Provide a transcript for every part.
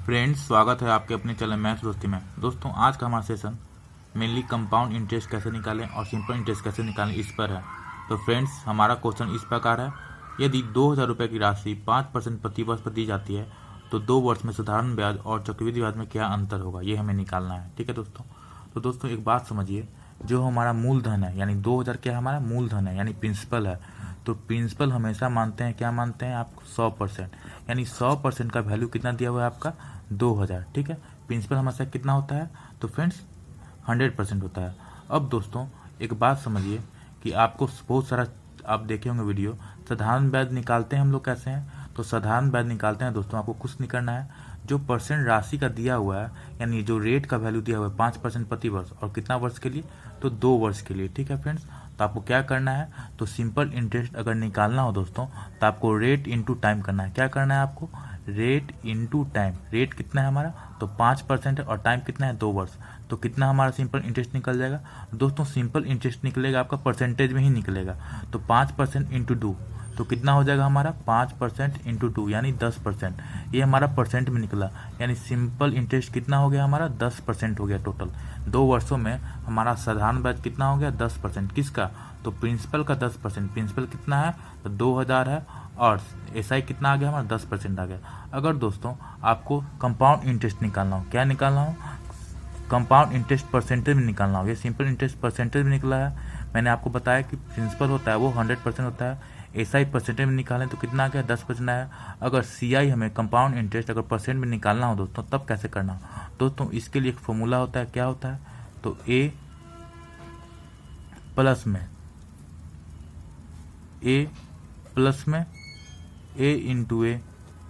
Friends, स्वागत है आपके अपने चैनल मैथ्स दोस्ती में। दोस्तों, आज का हमारा सेशन मेनली कंपाउंड इंटरेस्ट कैसे निकालें और सिंपल इंटरेस्ट कैसे निकालें इस पर है। तो फ्रेंड्स, हमारा क्वेश्चन इस प्रकार है। यदि 2000 रुपये की राशि 5% प्रति वर्ष पर दी जाती है तो 2 वर्ष में साधारण ब्याज और चक्रवृद्धि ब्याज में क्या अंतर होगा, ये हमें निकालना है। ठीक है दोस्तों। तो दोस्तों, एक बात समझिए, जो हमारा मूलधन है यानी 2000 क्या है, हमारा मूलधन है यानी प्रिंसिपल है। तो प्रिंसिपल हमेशा मानते हैं, क्या मानते हैं आप, 100%। यानी 100% का वैल्यू कितना दिया हुआ है आपका, 2000। ठीक है। प्रिंसिपल हमेशा कितना होता है, तो फ्रेंड्स 100% होता है। अब दोस्तों, एक बात समझिए कि आपको बहुत सारा आप देखे होंगे वीडियो, साधारण ब्याज निकालते हैं हम लोग कैसे हैं। तो साधारण ब्याज निकालते हैं दोस्तों, आपको कुछ नहीं करना है। जो परसेंट राशि का दिया हुआ है यानी जो रेट का वैल्यू दिया हुआ है 5% प्रति वर्ष, और कितना वर्ष के लिए, तो 2 वर्ष के लिए। ठीक है फ्रेंड्स। तो आपको क्या करना है, तो सिंपल इंटरेस्ट अगर निकालना हो दोस्तों तो आपको रेट इंटू टाइम करना है। क्या करना है आपको, रेट इंटू टाइम। रेट कितना है हमारा, तो 5% है, और टाइम कितना है, 2 वर्ष। तो कितना हमारा सिंपल इंटरेस्ट निकल जाएगा दोस्तों, सिंपल इंटरेस्ट निकलेगा आपका परसेंटेज में ही निकलेगा। तो 5% इंटू 2, तो कितना हो जाएगा हमारा, 5% इंटू 2 यानी 10%। ये हमारा परसेंट में निकला, यानी सिंपल इंटरेस्ट कितना हो गया हमारा, 10% हो गया टोटल। 2 वर्षों में हमारा साधारण ब्याज कितना हो गया, 10%। किसका, तो प्रिंसिपल का 10%। प्रिंसिपल कितना है, तो 2000 है, और एसआई कितना आ गया हमारा, 10% आ गया। अगर दोस्तों आपको कंपाउंड इंटरेस्ट निकालना हो, क्या निकालना हो, कंपाउंड इंटरेस्ट परसेंटेज में निकालना हो। ये सिंपल इंटरेस्ट परसेंटेज में निकला है। मैंने आपको बताया कि प्रिंसिपल होता है वो 100% होता है। एसआई परसेंटेज में निकालें तो कितना आ गया, 10% आया। अगर सीआई हमें कंपाउंड इंटरेस्ट अगर परसेंट में निकालना हो दोस्तों, तब कैसे करना हो दोस्तों, इसके लिए एक फॉर्मूला होता है। क्या होता है, तो ए प्लस में ए इंटू ए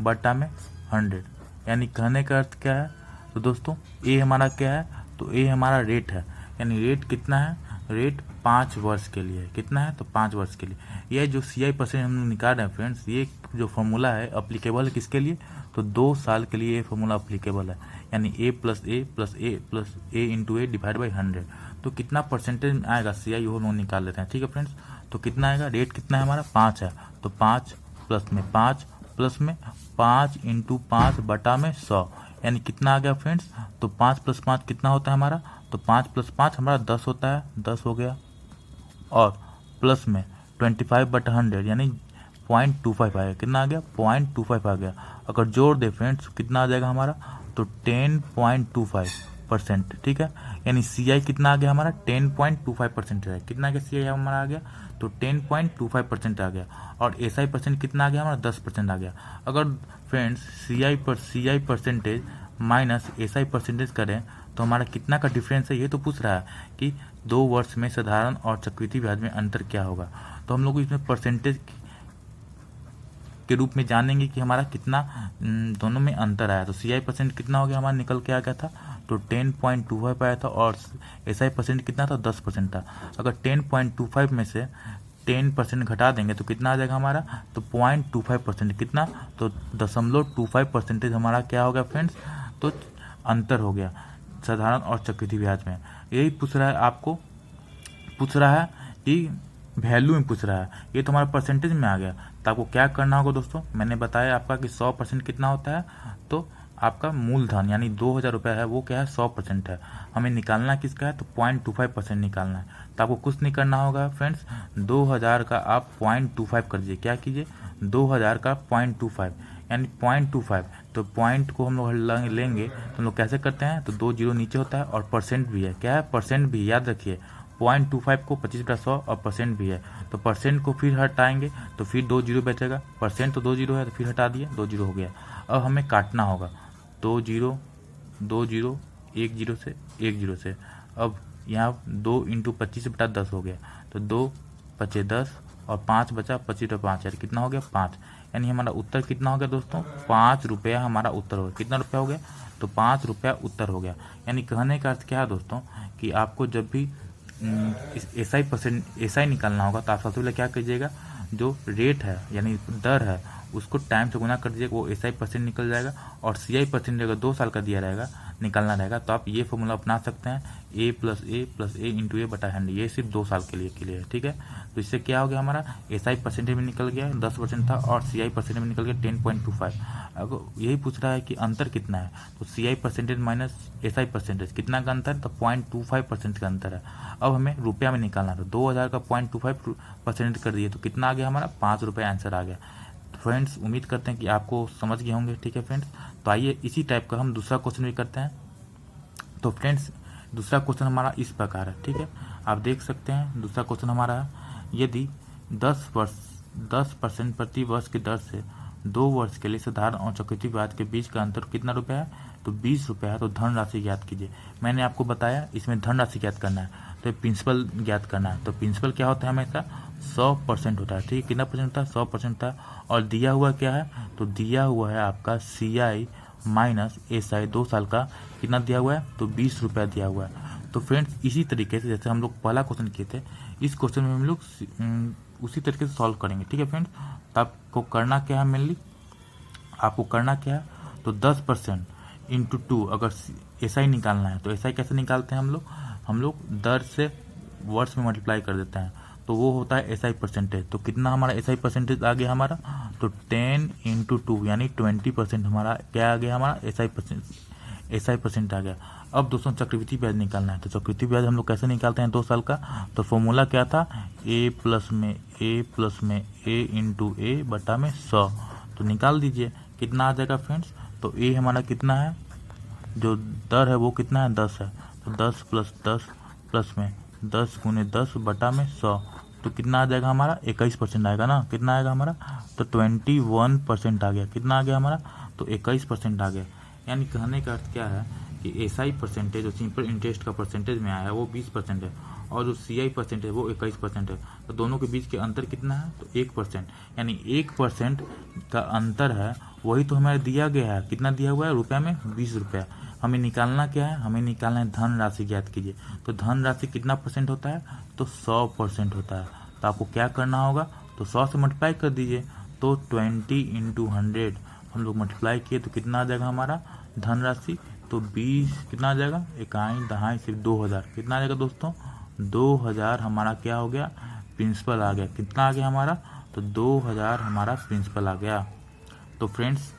बटा में 100। यानी कहने का अर्थ क्या है, तो दोस्तों ए हमारा क्या है, तो ए हमारा रेट है। यानी रेट कितना है, रेट 5 वर्ष के लिए है। कितना है, तो 5 वर्ष के लिए। यह जो सीआई परसेंट हम निकाल रहे हैं फ्रेंड्स, ये जो फॉर्मूला है अप्लीकेबल है किसके लिए, तो 2 साल के लिए ये फॉर्मूला अप्लीकेबल है। यानी a plus a into a divide by 100। तो कितना परसेंटेज आएगा सीआई, वो हम लोग निकाल लेते हैं। ठीक है फ्रेंड्स। तो कितना आएगा, रेट कितना है हमारा, 5 है, तो 5 प्लस में 5 इंटू 5 बटा में 100। यानी कितना आ गया फ्रेंड्स, तो 5 + 5 कितना होता है हमारा, तो 5 + 5 हमारा 10 होता है, 10 हो गया। और प्लस में 25/100 यानी 0.25 आएगा। कितना आ गया, 0.25 आ गया। अगर जोड़ दे फ्रेंड्स कितना आ जाएगा हमारा, तो 10.25%। ठीक है। यानी सीआई कितना आ गया हमारा, 10.25% है। कितना आ गया सीआई हमारा आ गया, तो 10.25% आ गया। और एसआई परसेंट कितना आ गया हमारा, 10% आ गया। अगर friends CI percentage minus SI percentage करें तो हमारा कितना का डिफरेंस है, ये तो पूछ रहा है कि 2 वर्ष में साधारण और चक्रवृद्धि ब्याज में अंतर क्या होगा। तो हम लोग इसमें परसेंटेज के रूप में जानेंगे कि हमारा कितना दोनों में अंतर आया। तो सीआई परसेंट कितना हो गया हमारा, निकल के आ गया था, तो 10.25 आया था। और एसआई परसेंट कितना था, 10% था। अगर 10.25 में से 10% घटा देंगे तो कितना आ जाएगा हमारा, तो 0.25%। कितना, तो 0.25% हमारा क्या हो गया फ्रेंड्स, तो अंतर हो गया साधारण और चक्रवृद्धि ब्याज में। यही पूछ रहा है, आपको पूछ रहा है कि वैल्यू में पूछ रहा है। ये तो हमारा परसेंटेज में आ गया। तो आपको क्या करना होगा दोस्तों, मैंने बताया आपका कि 100% कितना होता है, तो आपका मूलधन यानी 2000 रुपये है, वो क्या है, 100% है। हमें निकालना किसका है, तो 0.25% निकालना है। तो आपको कुछ नहीं करना होगा फ्रेंड्स, 2000 का आप 0.25 कर दीजिए। क्या कीजिए, 2000 का 0.25 यानी 0.25। तो पॉइंट को हम लोग लेंगे तो हम लोग कैसे करते हैं, तो 2 जीरो नीचे होता है, और परसेंट भी है। क्या है, परसेंट भी, याद रखिए 0.25 को 25/100 और परसेंट भी है। तो परसेंट को फिर हटाएंगे तो फिर 2 जीरो बचेगा। परसेंट तो 2 जीरो है, तो फिर हटा दिए, 2 जीरो हो गया। अब हमें काटना होगा, 2 जीरो 2 जीरो 1 जीरो से 1 जीरो से। अब यहाँ 2 इंटू 25/10 हो गया, तो 2 बचे 10 और 5 बचा, 25/5 यार कितना हो गया, 5। यानी हमारा उत्तर कितना हो गया दोस्तों, 5 रुपया हमारा उत्तर हो गया। कितना रुपया हो गया, तो 5 रुपया उत्तर हो गया। यानी कहने का अर्थ क्या है दोस्तों, कि आपको जब भी एसआई निकालना होगा तो आप सबसे पहले क्या कीजिएगा, जो रेट है यानी दर है उसको टाइम से गुना कर दीजिएगा, वो एसआई परसेंट निकल जाएगा। और सीआई परसेंट अगर 2 साल का दिया रहेगा निकालना रहेगा तो आप ये फॉर्मूला अपना सकते हैं, a प्लस ए इंटू ए बटा 100। ये सिर्फ 2 साल के लिए है, ठीक है। तो इससे क्या हो गया हमारा, एसआई परसेंटेज में निकल गया 10% था और सीआई परसेंटेज में निकल गया 10.25। अगर यही पूछ रहा है कि अंतर कितना है, तो CI percentage minus SI percentage कितना का अंतर, तो 0.25% का अंतर है। अब हमें रुपया में निकालना था, 2000 का 0.25% कर दिए तो कितना आ गया हमारा, 5 रुपये आंसर आ गया। फ्रेंड्स उम्मीद करते हैं कि आपको समझ गए होंगे, ठीक है फ्रेंड्स। तो आइए इसी टाइप का हम दूसरा क्वेश्चन भी करते हैं। तो फ्रेंड्स दूसरा क्वेश्चन हमारा इस प्रकार है, ठीक है। आप देख सकते हैं दूसरा क्वेश्चन हमारा है, यदि 10% प्रति वर्ष की दर से 2 वर्ष के लिए साधारण और चक्रवृद्धि ब्याज के बीच का अंतर कितना रुपया है, तो 20 रुपया है। तो धनराशि ज्ञात कीजिए। मैंने आपको बताया इसमें धनराशि ज्ञात करना है, तो प्रिंसिपल ज्ञात करना है। तो प्रिंसिपल क्या होता है, हमेशा 100% होता है, ठीक है। कितना परसेंट होता है, 100% होता है। और दिया हुआ क्या है, तो दिया हुआ है आपका सीआई माइनस एसआई 2 साल का कितना दिया हुआ है, तो 20 रुपया दिया हुआ है। तो फ्रेंड्स इसी तरीके से जैसे हम लोग पहला क्वेश्चन किए थे, इस क्वेश्चन में हम लोग उसी तरीके से सॉल्व करेंगे, ठीक है फ्रेंड्स। तो आपको करना क्या है, मेनली आपको करना क्या है, तो 10% इंटू 2 अगर एसआई निकालना है तो एसआई कैसे निकालते हैं हम लोग दर से वर्ष में मल्टीप्लाई कर देते हैं, तो वो होता है एसआई परसेंटेज। तो कितना हमारा एसआई परसेंटेज आ गया हमारा, तो 10 इंटू 2 यानी 20% हमारा क्या आ गया, हमारा एसआई परसेंट आ गया। अब दोस्तों चक्रवृद्धि ब्याज निकालना है, तो चक्रवृद्धि ब्याज हम लोग कैसे निकालते हैं 2 साल का, तो फॉर्मूला क्या था, ए प्लस में ए इंटू ए बटा में 100। तो निकाल दीजिए कितना आ जाएगा फ्रेंड्स, तो ए हमारा कितना है, जो दर है वो कितना है, 10 है। तो 10 प्लस 10 प्लस में 10 गुने 10 बटा में 100, तो कितना आ जाएगा हमारा, 21% आएगा ना। कितना आएगा हमारा, तो 21% आ गया। कितना आ गया हमारा, तो 21% आ गया। यानी कहने का अर्थ क्या है कि एसआई परसेंटेज जो सिंपल इंटरेस्ट का परसेंटेज में आया है वो 20% है, और जो सीआई परसेंट है वो 21% है। तो दोनों के बीच के अंतर कितना है, तो 1%। यानी 1% का अंतर है, वही तो हमें दिया गया है। कितना दिया हुआ है, रुपया में 20 रुपया। हमें निकालना क्या है, हमें निकालना है धनराशि ज्ञात कीजिए। तो धनराशि कितना परसेंट होता है, तो 100% होता है। तो आपको क्या करना होगा, तो 100 से मल्टीप्लाई कर दीजिए। तो 20 इंटू 100 हम लोग मल्टीप्लाई किए तो कितना आ जाएगा हमारा धनराशि, तो 20 कितना आ जाएगा, इकाई दहाई सिर्फ 2000। कितना आ जाएगा दोस्तों, 2000 हमारा क्या हो गया, प्रिंसिपल आ गया। कितना आ गया हमारा, तो 2000 हमारा प्रिंसिपल आ गया। तो फ्रेंड्स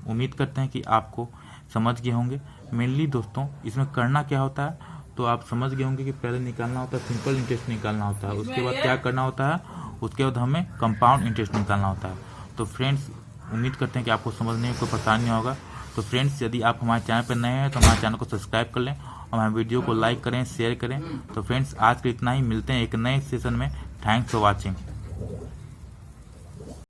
उम्मीद करते हैं कि आपको समझ गए होंगे। मेनली दोस्तों इसमें करना क्या होता है, तो आप समझ गए होंगे कि पहले निकालना होता है सिंपल इंटरेस्ट निकालना होता है, उसके बाद क्या करना होता है, उसके बाद हमें कंपाउंड इंटरेस्ट निकालना होता है। तो फ्रेंड्स उम्मीद करते हैं कि आपको समझने में कोई परेशानी नहीं होगा। तो फ्रेंड्स यदि आप हमारे चैनल पर नए हैं तो हमारे चैनल को सब्सक्राइब कर लें और हमारे वीडियो को लाइक करें, शेयर करें। तो फ्रेंड्स आज के इतना ही, मिलते हैं एक नए सेशन में। Thanks for watching.